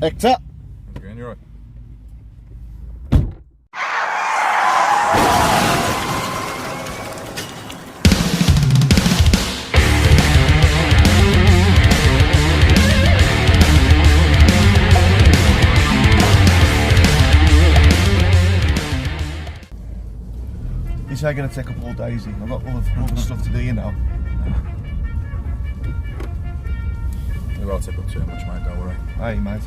Hector. Okay, you're right. This ain't going to take up all day, is it? I've got other stuff to do, you know. We won't take up too much, mate, don't worry. Hey, mate.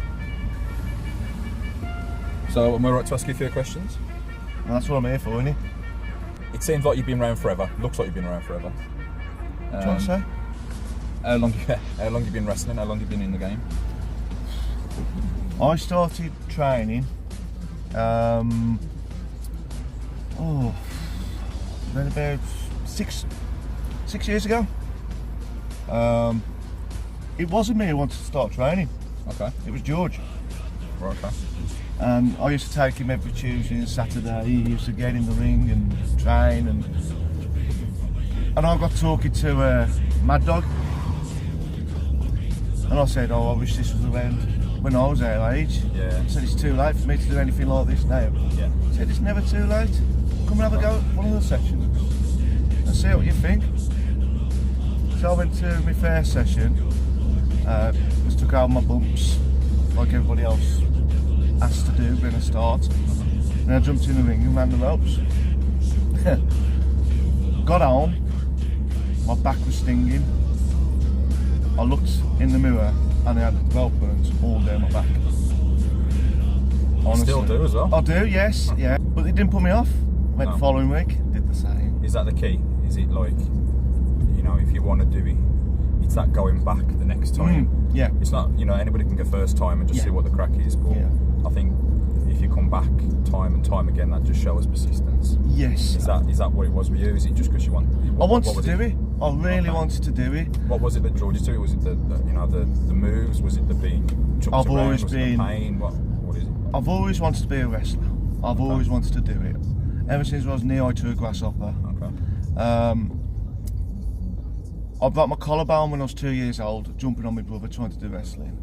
So, am I right to ask you a few questions? Well, that's what I'm here for, isn't it? It seems like you've been around forever. Looks like you've been around forever. Do you want to say? How long you been wrestling? How long you been in the game? I started training, then about six years ago. It wasn't me who wanted to start training. Okay. It was George. Right, okay. And I used to take him every Tuesday and Saturday. He used to get in the ring and train, and I got talking to Mad Dog, and I said, "Oh, I wish this was around when I was our age." Yeah. I said, "It's too late for me to do anything like this now." Yeah. I said, "It's never too late. Come and have a go at one of the sessions and see what you think." So I went to my first session. Just took out my bumps like everybody else has to do when I start. And I jumped in the ring and ran the ropes. Got home, my back was stinging. I looked in the mirror and I had rope burns all down my back. You still do as well? I do, yes, yeah. But it didn't put me off. Went the following week, did the same. Is that the key? Is it like, you know, if you want to do it, it's that going back the next time? Yeah. It's not, you know, anybody can go first time and just see what the crack is, but I think if you come back time and time again, that just shows persistence. Yes. Is that what it was with you? Is it just because you want? I wanted to do it. I really wanted to do it. What was it that drew you to it? Was it the moves? Was it the being chucked I've around? always was been. it the pain? What is it? I've always wanted to be a wrestler. I've always wanted to do it. Ever since I was knee-high to a grasshopper. Okay. I broke my collarbone when I was 2 years old, jumping on my brother trying to do wrestling.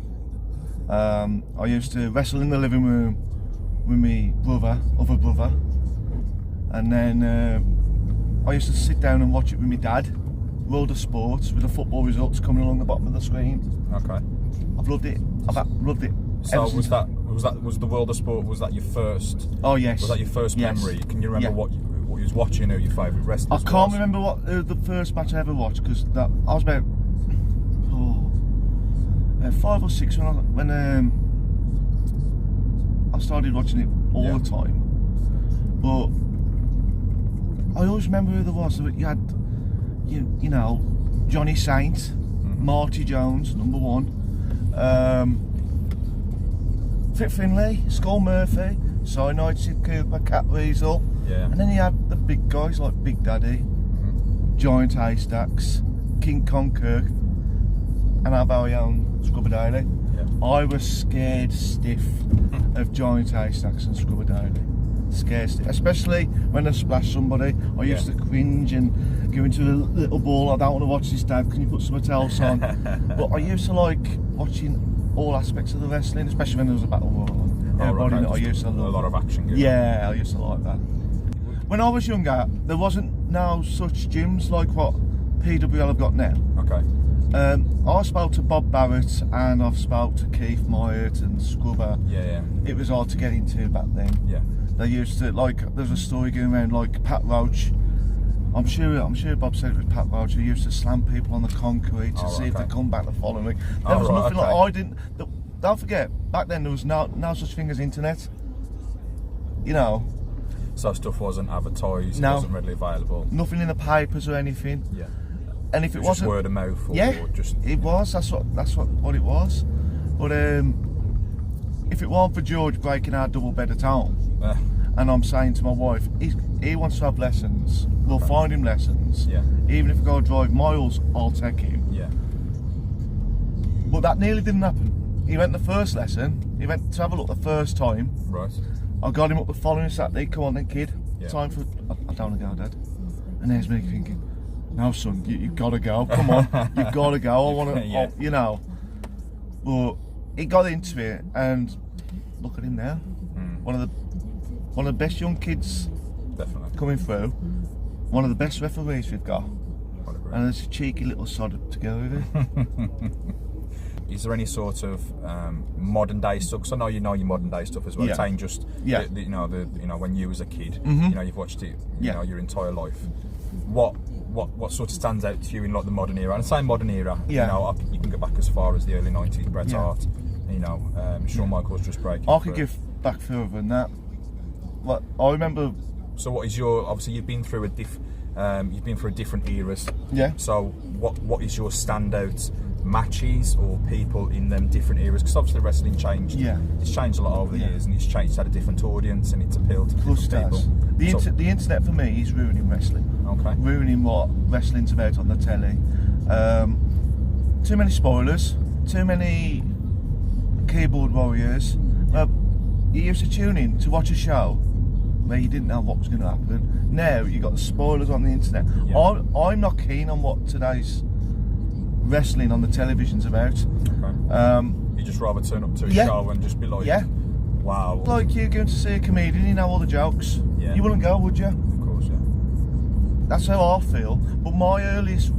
I used to wrestle in the living room with my other brother, and then I used to sit down and watch it with my dad, World of Sports, with the football results coming along the bottom of the screen. Okay. I've loved it. I've loved it. So was the World of Sport? Was that your first? Oh yes. Was that your first memory? Can you remember what you was watching? Who your favourite wrestlers? I can't remember what the first match I ever watched, because I was about 5 or 6 when I started watching it all the time. But I always remember who there was. You had, you know, Johnny Saint, Marty Jones, number 1. Fit Finlay, Skull Murphy, Cyanide, Sid Cooper, Cat Weasel, and then you had the big guys like Big Daddy, Giant Haystacks, King Kong Kirk, and our very own Scrubber Daily. I was scared stiff of Giant Haystacks and Scrubber Daily. Scared stiff, especially when I splashed somebody. I used to cringe and go into a little ball. I don't want to watch this, Dad. Can you put something else on? But I used to like watching all aspects of the wrestling, especially when there was a battle royal. Everybody that I used to love. A lot of action. I used to like that. When I was younger, there wasn't now such gyms like what PWL have got now. Okay. I spoke to Bob Barrett and I've spoke to Keith Myatt and Scrubber. Yeah. It was hard to get into back then. Yeah. They used to, like, there's a story going around like Pat Roach. I'm sure Bob said it was Pat Roach who used to slam people on the concrete to see if they come back the following week. There was nothing like I didn't. Don't forget, back then there was no such thing as internet. You know. So stuff wasn't advertised, wasn't readily available. Nothing in the papers or anything. Yeah. And if it was wasn't word of mouth, or just it was. That's what it was. But if it weren't for George breaking our double bed at home, and I'm saying to my wife, he wants to have lessons. We'll find him lessons. Yeah. Even if I go drive miles, I'll take him. Yeah. But that nearly didn't happen. He went the first lesson. He went to have a look the first time. Right. I got him up the following Saturday. Come on then, kid. Yeah. Time for. I don't want to go, Dad. And there's me thinking, no, son, you've got to go. Come on, you've got to go. I want to, you know. But he got into it, and look at him now. One of the best young kids Definitely. coming through. One of the best referees we've got. And there's a cheeky little sod to go with it. Is there any sort of modern day stuff? Because I know you know your modern day stuff as well. Yeah. It ain't just you know when you was a kid. You know, you've watched it. You know, your entire life. What sort of stands out to you in like the modern era? And I say modern era. You know, you can go back as far as the early '90s. Bret Hart. You know, Shawn Michaels just breaking. I could give back further than that. Like, I remember. So what is your? Obviously, you've been through different eras. Yeah. So what is your standout matches or people in them different eras? Because obviously wrestling changed. Yeah. It's changed a lot over the years, and it's changed. It's had a different audience, and it's appealed to different people. The internet for me is ruining wrestling. Okay. Ruining what wrestling's about on the telly. Too many spoilers. Too many keyboard warriors. You used to tune in to watch a show where you didn't know what was going to happen. Now you got the spoilers on the internet. Yeah. I'm not keen on what today's wrestling on the television's about. Okay. You just rather turn up to a show and just be like, wow. Like you're going to see a comedian, you know all the jokes. Yeah. You wouldn't go, would you? Of course, yeah. That's how I feel. But my earliest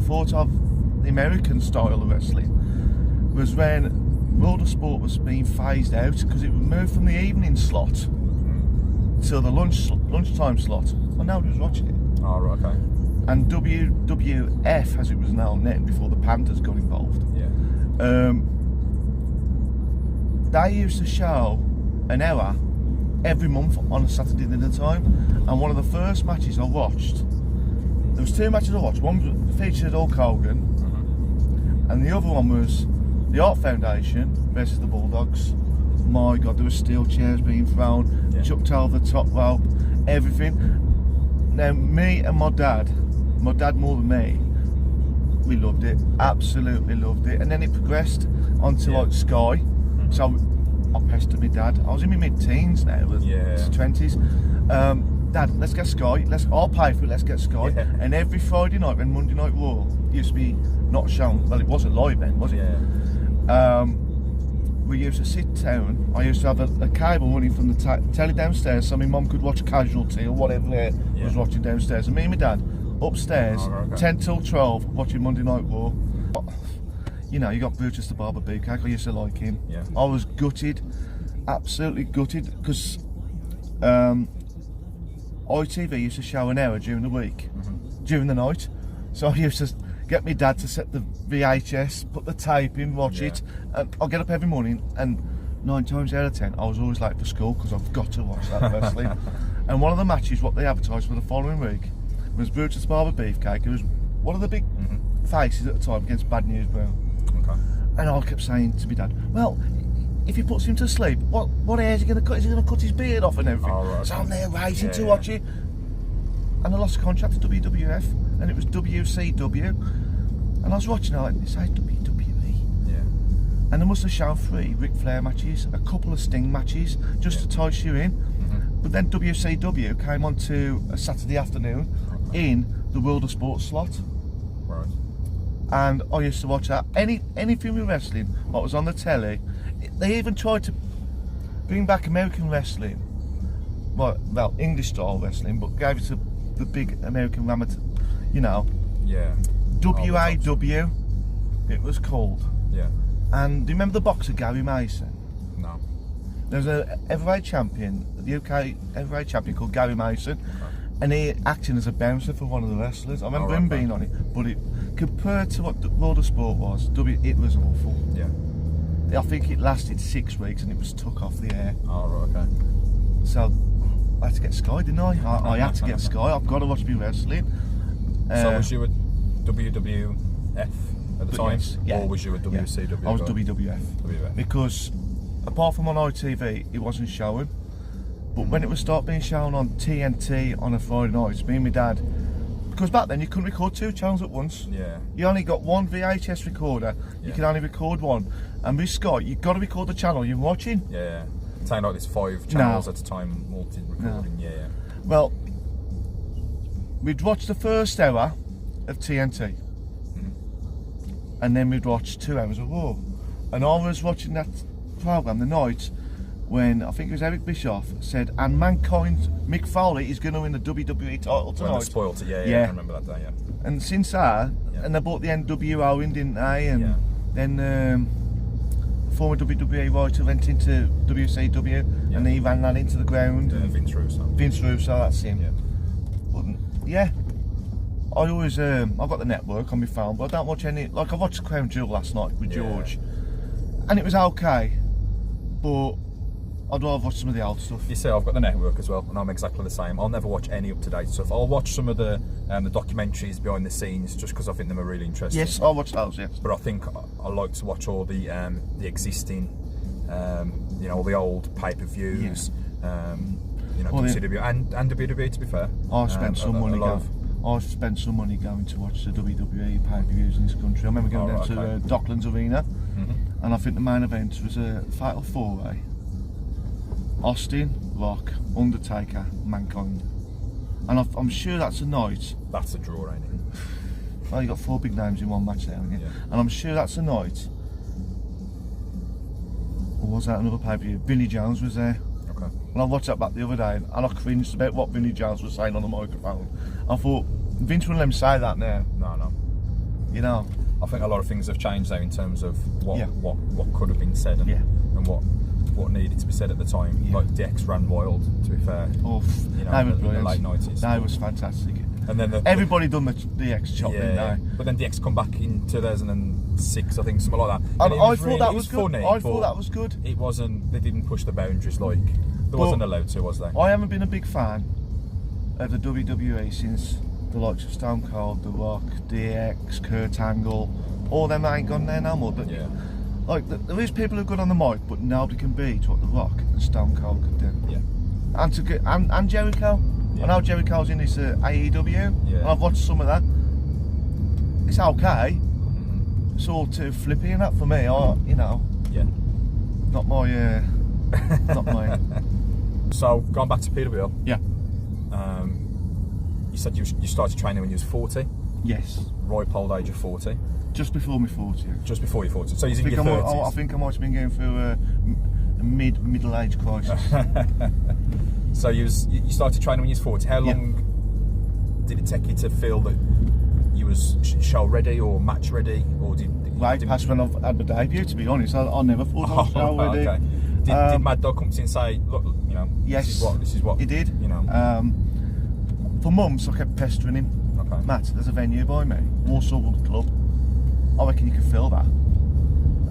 thought of the American style of wrestling was when World of Sport was being phased out because it would move from the evening slot to the lunchtime slot. Well, nobody was watching it. Oh, right, okay. And WWF, as it was known then, before the Panthers got involved, they used to show an hour every month on a Saturday dinner time. And one of the first matches I watched, there was two matches I watched. One featured Hulk Hogan, and the other one was the Art Foundation versus the Bulldogs. My God, there were steel chairs being thrown, chucked over the top rope, everything. Now, me and my dad more than me, we loved it, absolutely loved it. And then it progressed onto like Sky. So I pestered my dad. I was in my mid-teens now, 20s. Dad, let's get Sky. I'll pay for it. Let's get Sky. Yeah. And every Friday night when Monday Night Raw used to be not shown. Well, it wasn't live then, was it? Yeah. We used to sit down. I used to have a cable running from the telly downstairs, so my mum could watch Casualty or whatever was watching downstairs. And me and my dad upstairs, 10 till 12, watching Monday Night Raw. You know, you got Brutus the Barber Beefcake. I used to like him. Yeah. I was gutted, absolutely gutted, because ITV used to show an hour during the week, during the night. So I used to get my dad to set the VHS, put the tape in, watch it, and I'll get up every morning, and 9 times out of 10 I was always late for school because I've got to watch that wrestling. And one of the matches what they advertised for the following week was Brutus Barber Beefcake. It was one of the big faces at the time against Bad News Brown. Okay. And I kept saying to my dad, well, if he puts him to sleep, what hair is he going to cut? Is he going to cut his beard off and everything? Right. So I'm there racing to watch it. And I lost a contract to WWF, and it was WCW. And I was watching it, and it says WWE. Yeah. And they must have shown 3 Ric Flair matches, a couple of Sting matches, just to entice you in. But then WCW came on to a Saturday afternoon in the World of Sport slot. Right. And I used to watch that. Anything with wrestling, what was on the telly. They even tried to bring back American wrestling. Well, English style wrestling, but gave it to the big American amateur, you know. Yeah. WAW, it was called. Yeah. And do you remember the boxer Gary Mason? No. There's a heavyweight champion, the UK heavyweight champion called Gary Mason, and he acting as a bouncer for one of the wrestlers. I remember him being on it, but it compared to what the World of Sport was, it was awful. Yeah. I think it lasted 6 weeks and it was took off the air. Oh, right, okay. So I had to get Sky, didn't I? I had to get Sky. I've got to watch me wrestling. So was you a WWF at the time? Yes, or was you a WCW? I was WWF. Because apart from on ITV, it wasn't showing. But when it would start being shown on TNT on a Friday night, me and my dad, because back then you couldn't record 2 channels at once. Yeah. You only got one VHS recorder. You could only record one. And with Sky, you've got to record the channel you're watching. Yeah. It's not like there's 5 channels at a time, multi-recording. No. Yeah. Well, we'd watch the first hour of TNT, and then we'd watch 2 hours of Raw. And I was watching that programme the night when I think it was Eric Bischoff said, and Mankind, Mick Foley is going to win the WWE title tonight. When they spoiled it, yeah, I remember that day, yeah. And since that, and they brought the NWO in, didn't they? And then former WWE writer went into WCW, and he ran that into the ground. Yeah, Vince Russo. Vince Russo, that's him. Yeah. But, yeah. I always, I've got the network on my phone, but I don't watch any. Like I watched Crown Jewel last night with George, and it was okay, but I'd rather watch some of the old stuff. You see, I've got the network as well, and I'm exactly the same. I'll never watch any up-to-date stuff. I'll watch some of the documentaries behind the scenes just because I think them are really interesting. Yes, I'll watch those. Yes, but I think I like to watch all the existing, all the old pay-per-views. WCW and WWE. To be fair, I've spent some money. I've spent some money going to watch the WWE pay-per-views in this country. I remember going down to Docklands Arena, and I think the main event was a Fatal 4-Way. Austin, Rock, Undertaker, Mankind. And I'm sure that's a night. That's a draw, ain't it? Well, you got 4 big names in one match there, haven't you? Yeah. And I'm sure that's a night. Or was that another pay-per-view? Vinnie Jones was there. Okay. And I watched that back the other day, and I cringed about what Vinnie Jones was saying on the microphone. I thought, Vince wouldn't let him say that now. No. You know? I think a lot of things have changed though in terms of what could have been said and what needed to be said at the time. Like DX ran wild, to be fair. In the late 90s. That was fantastic. And then everybody done the DX chop, didn't they? But then DX come back in 2006, I think, something like that. And I thought that was good. I thought that was good. It wasn't. They didn't push the boundaries like there wasn't allowed to, was there? I haven't been a big fan of the WWE since the likes of Stone Cold, The Rock, DX, Kurt Angle. All them ain't gone there no more. But like there is people who are good on the mic, but nobody can beat what The Rock and Stone Cold could do. Yeah. And Jericho. I know Jericho's in this AEW, and I've watched some of that. It's okay. It's all too flippy and that for me. Not my, not my. So going back to PWL. Yeah. You said you started training when you was 40. Yes. Ripe old age of 40. Just before me 40. Just before you're 40. So you're in your 30s. I think I might have been going through a middle age crisis. So you started training when you was 40. How long did it take you to feel that you was show ready or match ready, or Right past when I've had my debut. To be honest, I never thought I was show ready. Okay. Did Mad Dog come to you and say, look, yes, this is what he did. For months I kept pestering him. Okay. Matt, there's a venue by me, Warsaw Wood Club. I reckon you can fill that.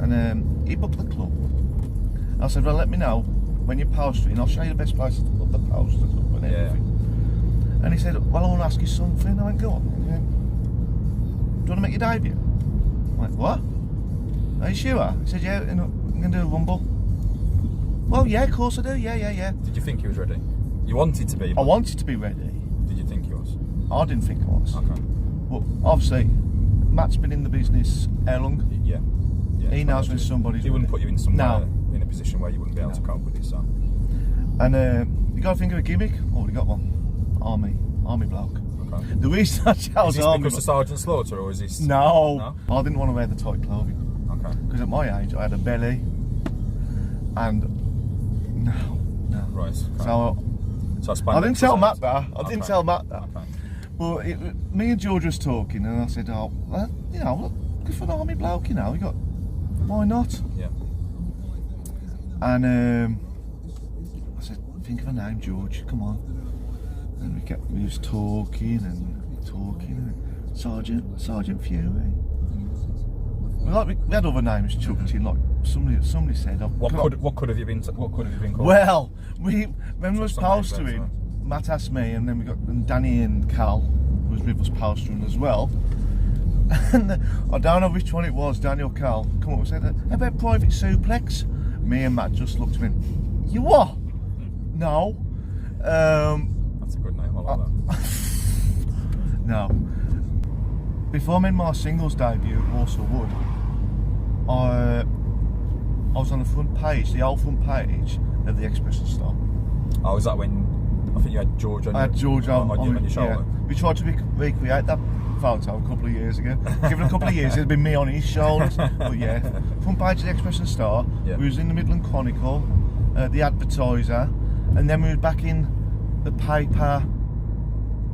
And he booked the club. And I said, well, let me know when you're postering, I'll show you the best places to put the posters up and everything. And he said, well, I want to ask you something. I went, go on. He went, do you want to make your debut? I went, what? Are you sure? He said, yeah, I'm going to do a rumble. Well, yeah, of course I do. Yeah. Did you think he was ready? You wanted to be? I wanted to be ready. Did you think he was? I didn't think I was. Okay. But obviously, Matt's been in the business how long? Yeah. He knows when somebody's He wouldn't ready. put you in somewhere in a position where you wouldn't be able to cope with it, so. And you got to think of a gimmick. Already got one. Army bloke. Okay. The reason I chose Is this Army because of Sergeant Slaughter, or is this? No. I didn't want to wear the tight clothing. Okay. Because at my age I had a belly, and no. Right. Okay. So I didn't tell Matt that. I didn't tell Matt that. Okay. But me and George was talking, and I said, "Oh, well, good for an army bloke, you know. Why not?" Yeah. And I said, "Think of a name, George. Come on." And we was talking. Sergeant Fury. We had other names chucked in, like somebody said. What could have you been called? Well, when we was postering, Matt asked me, and then we got Danny and Cal was with us postering as well. And I don't know which one it was, Danny or Cal, come up and said, "How about Private Suplex?" Me and Matt just looked at him. You what? No. That's a good name. I like that. No. Before I made my singles debut at Warsaw Wood, I was on the front page, the old front page of the Express and Star. Oh, was that when I think you had George on? I had George on your shoulder. Yeah. We tried to recreate that photo a couple of years ago. Given a couple of years, it'd been me on his shoulders. But yeah, front page of the Express and Star. Yeah. We was in the Midland Chronicle, the Advertiser, and then we were back in the paper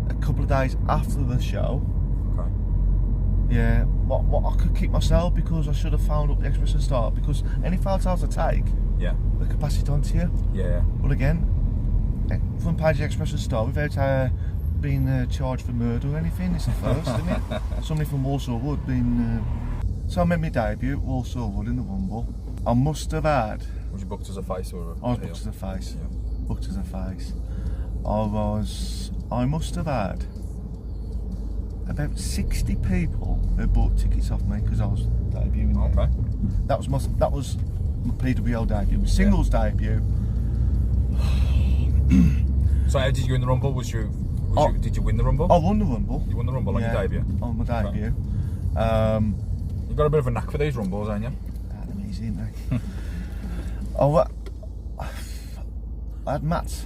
a couple of days after the show. Okay. Yeah, what I could keep myself because I should have found up the Express and Star, because any photos I take, Yeah. they could pass it on to you. Yeah. But again, front page of the Express and Star without being charged for murder or anything. It's the first, isn't it? Somebody from Walsall Wood being. So I made my debut at Walsall Wood in the Rumble. I must have had. Was you booked as a face or a I was heel? booked as a face. Yeah. Booked as a face. I must have had about 60 people who bought tickets off me because I was debuting. there. Okay. That was my PWL debut. My singles debut. So how did you win the Rumble? Did you win the Rumble? I won the Rumble. You won the Rumble on your debut? On my debut. You've got a bit of a knack for these Rumbles, haven't you? That's easy, isn't it? I had Matt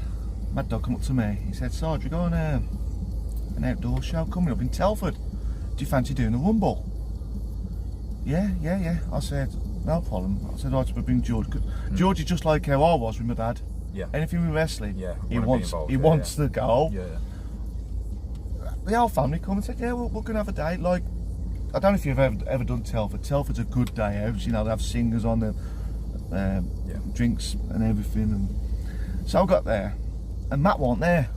Dog come up to me. He said, Sarge, we've got an outdoor show coming up in Telford. Do you fancy doing a Rumble? Yeah. I said, no problem. I said, I'd bring George. George is just like how I was with my dad. Yeah. Anything with wrestling, Yeah. he wants to go. Yeah. The whole family come and said, yeah, we're going to have a day. Like, I don't know if you've ever done Telford. Telford's a good day out. You know, they have singers on the drinks and everything. And so I got there, and Matt wasn't there.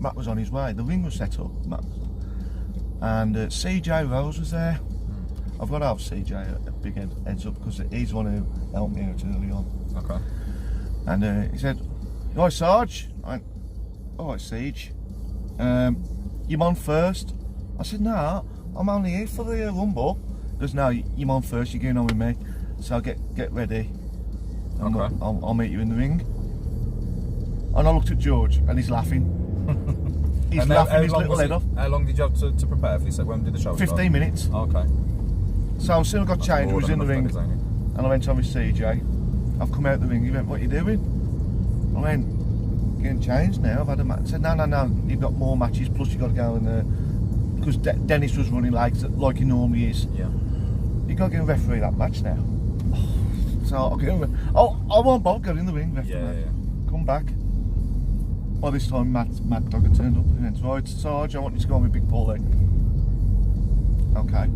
Matt was on his way. The ring was set up. And CJ Rose was there. I've got to have CJ a big heads up because he's the one who helped me out early on. Okay. And he said, "Hi Sarge." I went, "All right, Siege. You on first?" I said, "No, I'm only here for the Rumble." He goes, "No, you on first. You're going on with me. So get ready. And Okay. I'll meet you in the ring." And I looked at George, and he's laughing. He's laughing his little head off. How long did you have to prepare for this? When did the show start? 15 minutes. Okay. So as soon as I got changed, I was in the ring, Then, and I went on with CJ. I've come out the ring. He went, "What are you doing?" I went, "Getting changed now. I've had a match." He said, No. You've got more matches. Plus you've got to go and because Dennis was running like he normally is. Yeah. You got to go and referee that match now. So I'll get in. I won't bother going in the ring. Referee. Yeah. Come back. By this time, Matt Dog had turned up. He went, "Right, Sarge, I want you to go on with Big Paul there." Okay.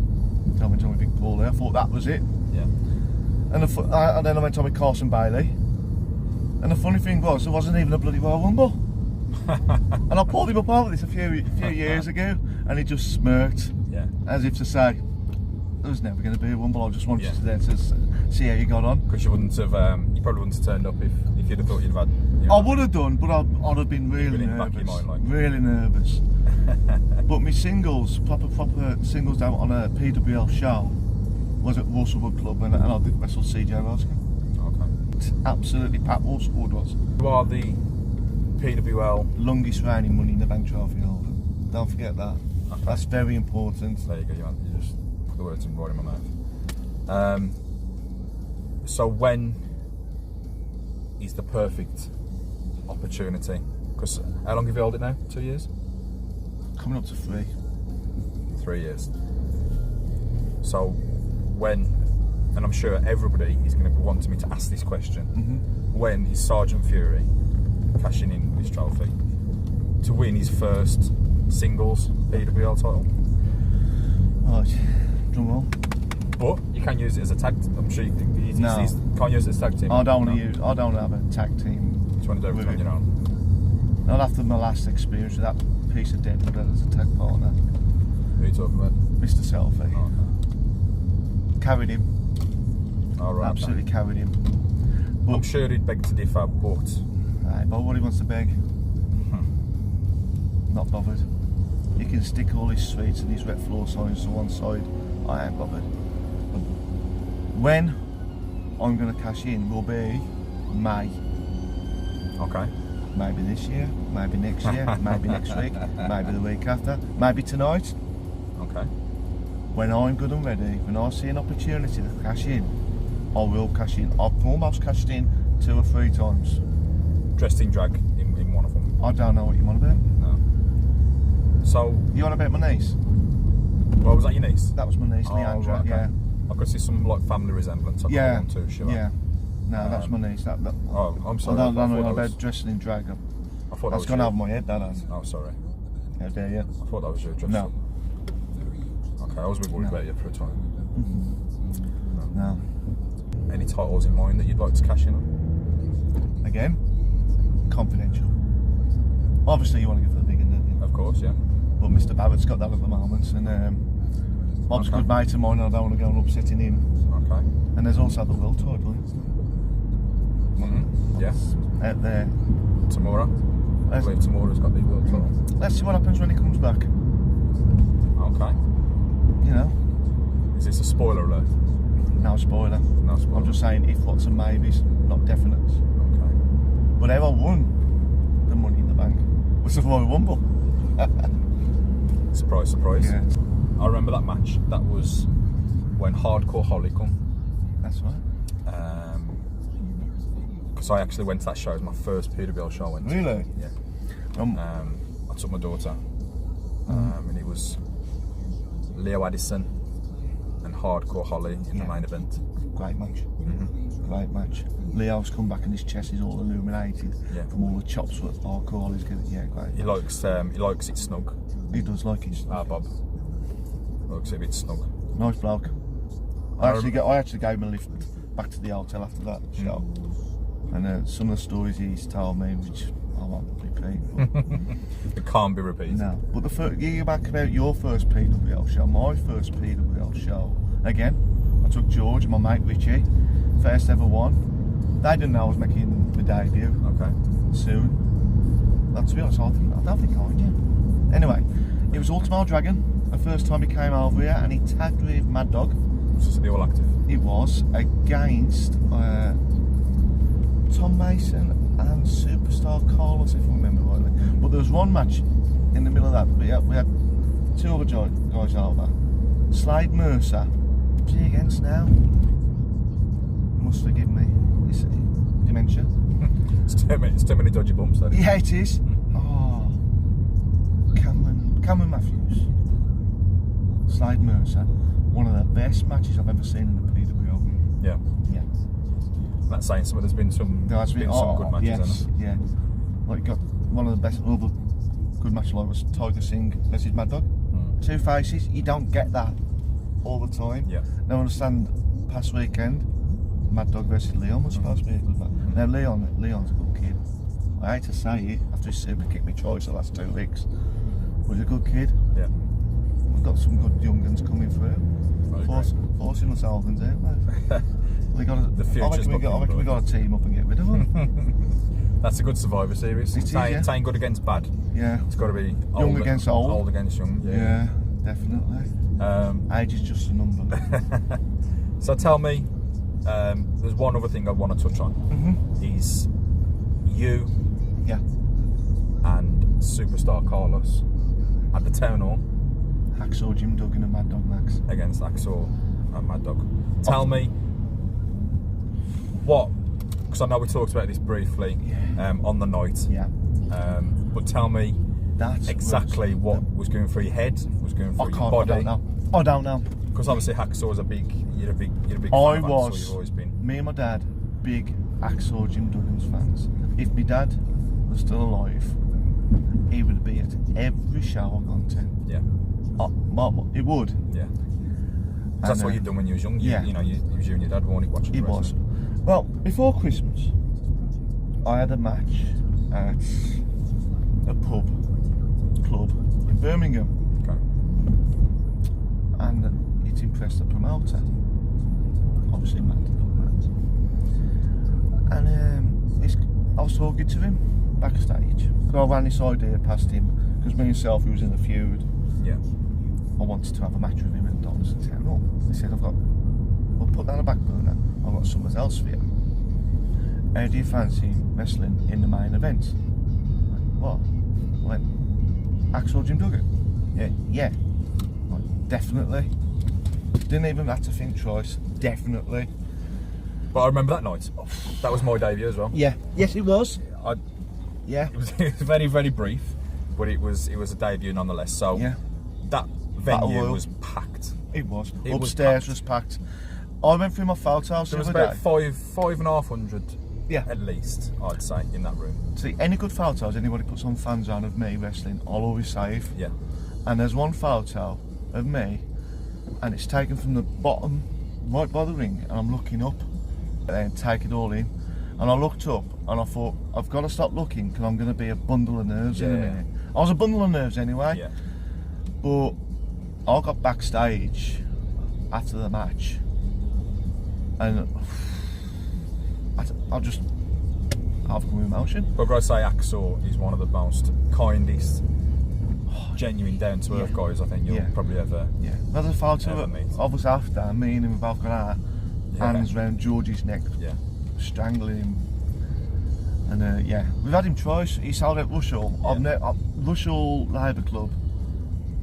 So I went on with Big Paul there. I thought that was it. Yeah. And then I went on with Carson Bailey. And the funny thing was, there wasn't even a bloody Royal Rumble. And I pulled him up over this a few years ago, and he just smirked, as if to say, "There was never going to be a Rumble. I just wanted you there to see how you got on." Because you wouldn't have, you probably wouldn't have turned up if you'd have thought you'd have had. I would have done, but I'd have been really nervous. Really nervous. But my singles, proper singles down on a PWL show, was at Walsall Wood Club, and I did wrestle CJ Rose. Okay. Absolutely packed Walsall Wood was. You are the PWL longest reigning Money in the Bank trophy holder. Don't forget that. Okay. That's very important. There you go. You just put the words right in my mouth. So when is the perfect opportunity? Because how long have you held it now? 2 years? Coming up to 3. 3 years. So when, and I'm sure everybody is going to want me to ask this question, when is Sgt Fury cashing in this trophy to win his first singles PWL title? Right, drum roll. But you can use it as a tag. I'm sure you can't use it as a tag team. I don't want to have a tag team. Just want to do it on your own. Not after my last experience with that piece of dead wood as a tag partner. Who are you talking about? Mr. Selfie. Oh, okay. Carried him. All right. Absolutely carried him. But, I'm sure he'd beg to differ, but but what he wants to beg. Not bothered. He can stick all his sweets and his wet floor signs to one side. I ain't bothered. When I'm going to cash in will be May. Okay. Maybe this year, maybe next year, maybe next week, maybe the week after, maybe tonight. Okay. When I'm good and ready, when I see an opportunity to cash in, I will cash in. I've almost cashed in 2 or 3 times. Dressed in drag in one of them. I don't know what you want about. No. So You on about my niece? Well, was that your niece? That was my niece, Leandra. Right, okay. Yeah. I could see some like family resemblance. I Yeah. One too, sure. Yeah. No, that's my niece. That. Oh, I'm sorry. I I don't thought know that about was- dressing in drag. I thought That's that gone was over my head. That has. Oh, sorry. How dare you? I thought that was your dress. No. Okay, I was a bit worried about you for a time. No. Any titles in mind that you'd like to cash in on? Again, confidential. Obviously, you want to go for the big one, don't you? Of course, yeah. But Mr. Babbitt's got that at the moment, and Bob's a good mate of mine, and I don't want to go and upsetting him. Okay. And there's also the world title, Yeah. out there. Tamura. I believe Tamura's got the world title. Let's see what happens when he comes back. Okay. You know, Is this a spoiler alert? no spoiler. No spoiler. I'm just saying if, whats and maybes, not definites. Okay. But how I won the Money in the Bank was the Royal Rumble. Surprise, surprise. Yeah, I remember that match. That was when Hardcore Holly come. that's right. Because I actually went to that show. It was my first PWL show I went to. Really? Yeah. I took my daughter, and it was Leo Addison and Hardcore Holly in the main event. Great match. Great match. Leo's come back and his chest is all illuminated from all the chops that Hardcore is getting. Yeah, great. He likes it snug. He does like it. Bob likes it a bit snug. Nice bloke. I actually gave him a lift back to the hotel after that show, and some of the stories he's told me, which I won't repeat. It can't be repeated. No, but the you back about your first PWL show. My first PWL show. Again, I took George and my mate Richie, first ever one. They didn't know I was making the debut. Okay. Soon. Well, to be honest, I don't think I did. Anyway, it was Ultimo Dragon. The first time he came over here, and he tagged with Mad Dog. Was this the All Active? It was against Tom Mason and Superstar Carlos, if I remember rightly. But there was one match in the middle of that. We had two other guys over. Slade Mercer. Who's he against now? You must forgive me. It's dementia. It's too many dodgy bumps, that is. Yeah, it is. Oh, Cameron Matthews. Slade Mercer. One of the best matches I've ever seen in the PWL. Yeah. Yeah. That's saying something. There's been some good matches, yes, hasn't there? yeah. Like got one of the best other good matches like was Tiger Singh versus Mad Dog. Two faces. You don't get that all the time. Yeah. Now I understand past weekend Mad Dog versus Leon was supposed to be a good match. Now Leon's a good kid. I hate to say it after he's super kicked me choice the last 2 weeks. But he's a good kid. Yeah. We've got some good young guns coming through. Forcing us Aldens out, mate. We got The future's we got to team up and get rid of them. That's a good Survivor Series. It is, It's ain't good against bad. Yeah. It's got to be Young against old. Old against young. Yeah, definitely. Age is just a number. So tell me, there's one other thing I want to touch on. Is you Yeah. and Superstar Carlos at the Town Hall Hacksaw Jim Duggan and Mad Dog Max. against Axel and Mad Dog. Tell me what, because I know we talked about this briefly on the night. Yeah. But tell me That's exactly what was going through your head, was going through your body. I don't know. Because obviously Hacksaw is you're a big fan I of Hacksaw, was. you've always been. Me and my dad, big Hacksaw Jim Duggan's fans. If my dad was still alive, he would be at every show I've gone to. Yeah. It would. Yeah. That's what you'd done when you was young. You know, it was you and your dad weren't watching. It was. Well, before Christmas, I had a match at a club in Birmingham, Okay. and it impressed the promoter. Obviously, Matt. And I was talking to him backstage. So I ran this idea past him because me and Selfie was in a feud. Yeah. I wanted to have a match with him at Donaldson Town Hall. He said, we'll put that on the back burner. I've got something else for you. How do you fancy wrestling in the main event? I went, what? I went, Axel Jim Duggan? Yeah. I went, definitely. Didn't even have to think twice. Definitely. But I remember that night. That was my debut as well. Yeah. Yes, it was. It was very, very brief. but it was a debut nonetheless. So Yeah. that venue was packed. It was. It was Upstairs packed. was packed. I went through my photos There the was other about day. 5,500 Yeah. at least, I'd say, in that room. See, any good photos anybody puts on fans on of me wrestling, I'll always save. Yeah. And there's one photo of me, and it's taken from the bottom, right by the ring, and I'm looking up, and then take it all in. And I looked up, and I thought, I've got to stop looking, because I'm going to be a bundle of nerves in a Yeah. minute. I was a bundle of nerves anyway, Yeah. but I got backstage after the match, and I just overcome emotion. But I've got to say, Axel is one of the most kindest, genuine, down-to-earth Yeah. guys I think you'll Yeah. probably ever. Yeah, there's a photo Ever meet. of us after, me and him both got our Yeah. hands round George's neck, Yeah. strangling him. And yeah, we've had him twice. He sold out Russell. Yeah. Russell Labour Club.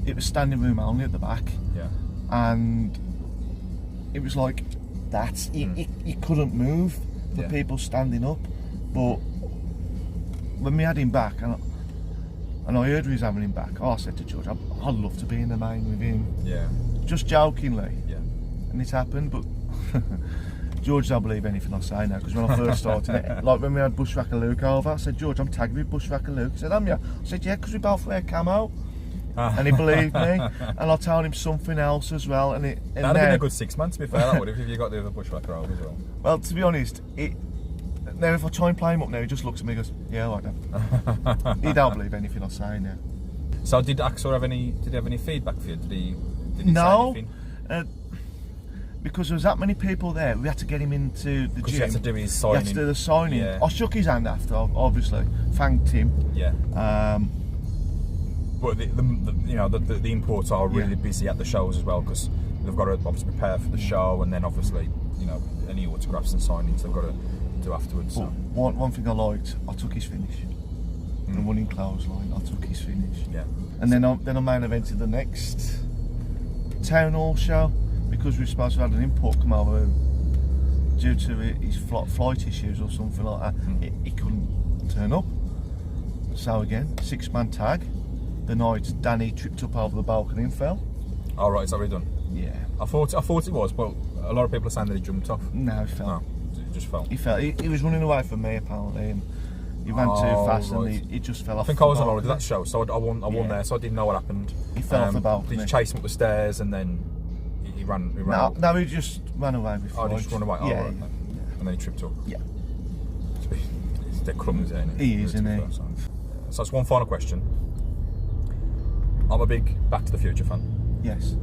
It was standing room only at the back, Yeah. and it was like that. You couldn't move for Yeah. people standing up. But when we had him back, and I heard we was having him back, I said to George, I'd love to be in the main with him, Yeah. just jokingly. Yeah. And it happened, but George don't believe anything I say now, because when I first started it, like when we had Bushwhacker Luke over, I said, George, I'm tagged with Bushwhacker Luke. He said, am you? I said, yeah, because we both wear camo. And he believed me, and I told him something else as well. And That'd have been a good 6 months, to be fair, that would, if you got the other Bushwhacker over as well. Well, to be honest, now if I try and play him up now, he just looks at me and goes, yeah, I like that. He don't believe anything I say now. So did Axel have any feedback for you? Did he No. say anything? Because there was that many people there, we had to get him into the Because gym. you had to do his You signing. had to do the signing. Yeah. I shook his hand after, obviously, thanked him. Yeah. But the imports are really busy at the shows as well, because they've got to obviously prepare for the show, and then obviously any autographs and signings they've got to do afterwards. So. One thing I liked, I took his finish. The running clothesline, I took his finish. Yeah. And then I main evented the next town hall show, because we were supposed to have an import come over due to his flight issues or something like that. He couldn't turn up. So again, 6-man tag. The night Danny tripped up over the balcony and fell. All right, is that already done? Yeah. I thought it was, but a lot of people are saying that he jumped off. No, he fell. No, it just fell. He fell. He was running away from me apparently, and he ran too fast, and he just fell off. I think the I was on balcony. holiday that show, so I won there, so I didn't know what happened. He fell off the balcony. Did you chase him up the stairs, and then he ran? No, he just ran away before. Oh, did he just run away? Yeah, Oh, right, okay. And then he tripped up. yeah. He's dead clumsy, isn't he? He is, isn't he? So that's one final question. I'm a big Back to the Future fan. Yes.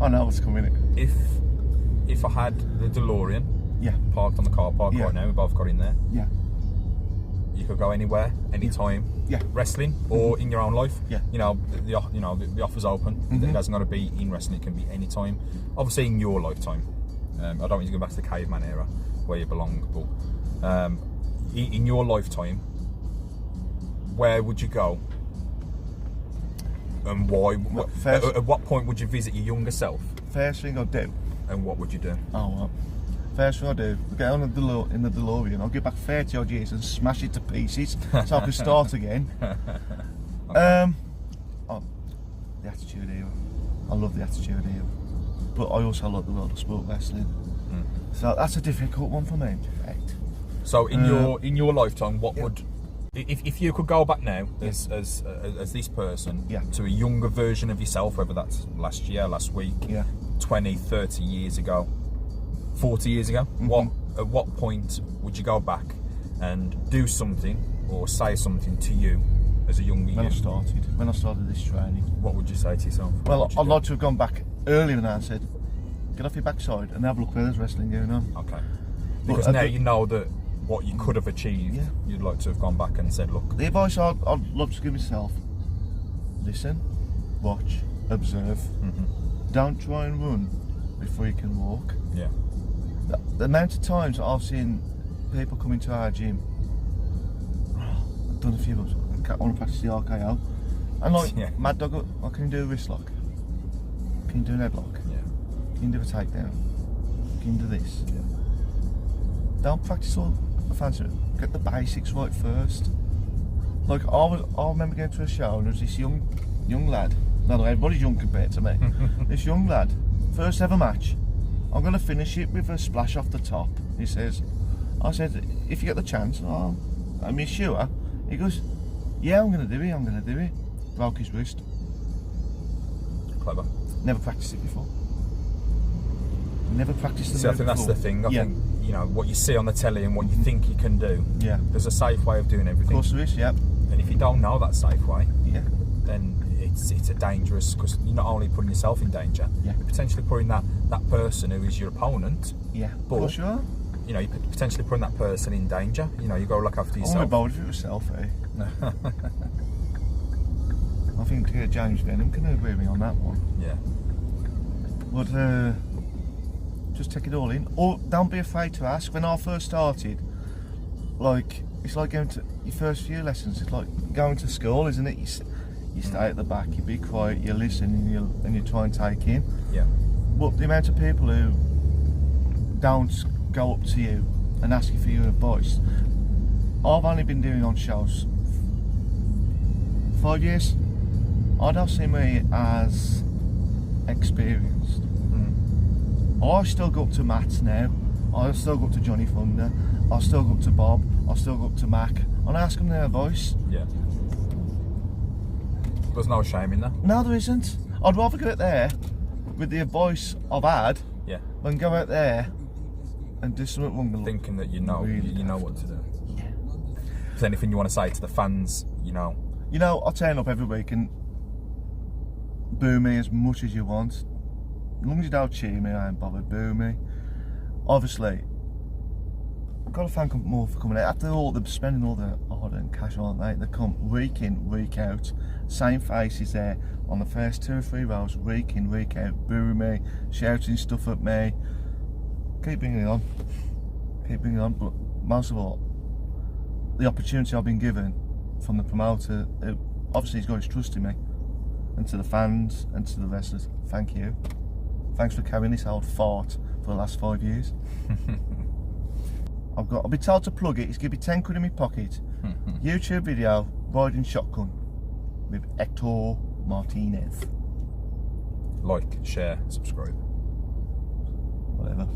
I know what's coming. If I had the DeLorean Yeah. parked on the car park Yeah. right now, we both got in there, Yeah. you could go anywhere, anytime. Yeah. Wrestling or in your own life. Yeah. The offer's open. It hasn't got to be in wrestling. It can be any time. Obviously in your lifetime. I don't want you to go back to the caveman era where you belong, but in your lifetime, where would you go? And why? At what point would you visit your younger self? First thing I do. And what would you do? Oh, well. First thing I do, we get on in the DeLorean, I'll get back 30 odd years and smash it to pieces so I can start again. Okay. The Attitude Era. I love the Attitude Era. But I also like the world of sport wrestling. So that's a difficult one for me, in fact. So in your lifetime, what would, if you could go back now as this person to a younger version of yourself, whether that's last year, last week, 20, 30 years ago, 40 years ago, at what point would you go back and do something or say something to you as a younger you? When I started this training. What would you say to yourself? Well, I'd like to have gone back earlier than that and said, get off your backside and have a look where there's wrestling going on. Okay. Because now you know that what you could have achieved, you'd like to have gone back and said, look. The advice I'd love to give myself, listen, watch, observe. Don't try and run before you can walk. Yeah. The amount of times I've seen people come into our gym, I've done a few of them, I want to practice the RKO, and like, Mad Dog, I can do a wrist lock, can you do an headlock, can you do a takedown, can you do this? Don't practice all the fancy, get the basics right first. Like I remember going to a show and there was this young lad. No, everybody's young compared to me. This young lad, first ever match. I'm going to finish it with a splash off the top. He says, I said, if you get the chance, I'm you sure? He goes, yeah, I'm going to do it. Broke his wrist. Clever. Never practiced it before. Never practiced it. See, I think that's the thing. I think, you know, what you see on the telly and what you think you can do. Yeah. There's a safe way of doing everything. Of course there is, yeah. And if you don't know that safe way, yeah, then it's a dangerous, because you're not only putting yourself in danger, yeah, you're potentially putting that person who is your opponent. Yeah, but, of course you are. You know, you're potentially putting that person in danger. You know, you got to look after yourself. I wouldn't be bothered if it was self, I think James Denham can agree with me on that one. Yeah. But just take it all in. Or don't be afraid to ask. When I first started, like, it's like going to your first few lessons. It's like going to school, isn't it? You stay at the back, you be quiet, you listen, and you try and take in. Yeah. But the amount of people who don't go up to you and ask you for your advice. I've only been doing on shows 5 years. I don't see me as experienced. I still go up to Matt now. I still go up to Johnny Thunder. I still go up to Bob. I still go up to Mac. And I ask them their advice. Yeah. There's no shame in that. No, there isn't. I'd rather go out there with the advice I've had than go out there and do something wrong. Thinking that you know, really you know what to do. Yeah. Is there anything you want to say to the fans, you know? You know, I'll turn up every week and boo me as much as you want. As long as you don't cheer me, I ain't bothered. Boo me. Obviously, I've got to thank them more for coming out. After all, they're spending all their hard-earned cash, aren't they? They come week in, week out. Same faces there on the first 2 or 3 rows, week in, week out, booing me, shouting stuff at me. Keep bringing it on. Keep bringing it on. But most of all, the opportunity I've been given from the promoter, who obviously he's got his trust in me, and to the fans and to the wrestlers, thank you. Thanks for carrying this old fart for the last 5 years. I've been told to plug it. It's going to be 10 quid in my pocket. YouTube video, riding shotgun with Hector Martinez. Like, share, subscribe. Whatever.